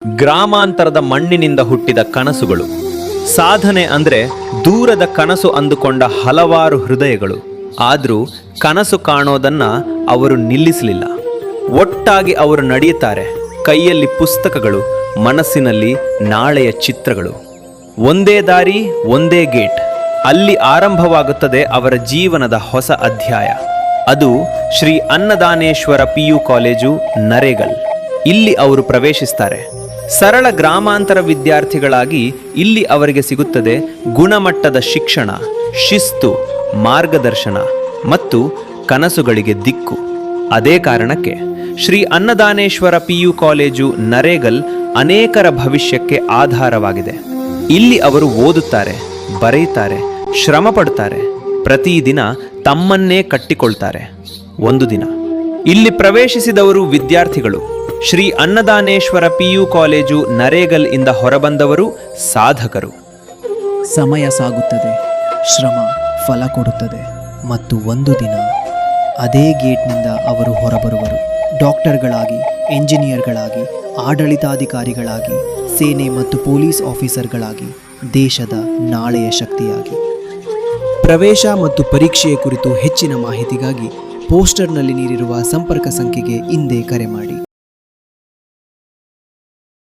ಗ್ರಾಮಾಂತರದ ಮಣ್ಣಿನಿಂದ ಹುಟ್ಟಿದ ಕನಸುಗಳು. ಸಾಧನೆ ಅಂದ್ರೆ ದೂರದ ಕನಸು ಅಂದುಕೊಂಡ ಹಲವಾರು ಹೃದಯಗಳು. ಆದರೂ ಕನಸು ಕಾಣೋದನ್ನ ಅವರು ನಿಲ್ಲಿಸಲಿಲ್ಲ. ಒಟ್ಟಾಗಿ ಅವರು ನಡೆಯುತ್ತಾರೆ. ಕೈಯಲ್ಲಿ ಪುಸ್ತಕಗಳು, ಮನಸ್ಸಿನಲ್ಲಿ ನಾಳೆಯ ಚಿತ್ರಗಳು. ಒಂದೇ ದಾರಿ, ಒಂದೇ ಗೇಟ್. ಅಲ್ಲಿ ಆರಂಭವಾಗುತ್ತದೆ ಅವರ ಜೀವನದ ಹೊಸ ಅಧ್ಯಾಯ. ಅದು ಶ್ರೀ ಅನ್ನದಾನೇಶ್ವರ PU ಕಾಲೇಜು, ನರೇಗಲ್. ಇಲ್ಲಿ ಅವರು ಪ್ರವೇಶಿಸ್ತಾರೆ. ಸರಳ ಗ್ರಾಮಾಂತರ ವಿದ್ಯಾರ್ಥಿಗಳಾಗಿ ಇಲ್ಲಿ ಅವರಿಗೆ ಸಿಗುತ್ತದೆ ಗುಣಮಟ್ಟದ ಶಿಕ್ಷಣ, ಶಿಸ್ತು, ಮಾರ್ಗದರ್ಶನ ಮತ್ತು ಕನಸುಗಳಿಗೆ ದಿಕ್ಕು. ಅದೇ ಕಾರಣಕ್ಕೆ ಶ್ರೀ ಅನ್ನದಾನೇಶ್ವರ PU ಕಾಲೇಜು, ನರೇಗಲ್ ಅನೇಕರ ಭವಿಷ್ಯಕ್ಕೆ ಆಧಾರವಾಗಿದೆ. ಇಲ್ಲಿ ಅವರು ಓದುತ್ತಾರೆ, ಬರೆಯುತ್ತಾರೆ, ಶ್ರಮ ಪಡ್ತಾರೆ, ಪ್ರತಿದಿನ ತಮ್ಮನ್ನೇ ಕಟ್ಟಿಕೊಳ್ತಾರೆ. ಒಂದು ದಿನ ಇಲ್ಲಿ ಪ್ರವೇಶಿಸಿದವರು ವಿದ್ಯಾರ್ಥಿಗಳು. ಶ್ರೀ ಅನ್ನದಾನೇಶ್ವರ PU ಕಾಲೇಜು, ನರೇಗಲ್ ಇಂದ ಹೊರಬಂದವರು ಸಾಧಕರು. ಸಮಯ ಸಾಗುತ್ತದೆ, ಶ್ರಮ ಫಲ ಕೊಡುತ್ತದೆ ಮತ್ತು ಒಂದು ದಿನ ಅದೇ ಗೇಟ್ನಿಂದ ಅವರು ಹೊರಬರುವರು. ಡಾಕ್ಟರ್ಗಳಾಗಿ, ಎಂಜಿನಿಯರ್ಗಳಾಗಿ, ಆಡಳಿತಾಧಿಕಾರಿಗಳಾಗಿ, ಸೇನೆ ಮತ್ತು ಪೊಲೀಸ್ ಆಫೀಸರ್ಗಳಾಗಿ, ದೇಶದ ನಾಳೆಯ ಶಕ್ತಿಯಾಗಿ. ಪ್ರವೇಶ ಮತ್ತು ಪರೀಕ್ಷೆಯ ಕುರಿತು ಹೆಚ್ಚಿನ ಮಾಹಿತಿಗಾಗಿ ಪೋಸ್ಟರ್ನಲ್ಲಿ ನೀಡಿರುವ ಸಂಪರ್ಕ ಸಂಖ್ಯೆಗೆ ಇಂದೇ ಕರೆ ಮಾಡಿ.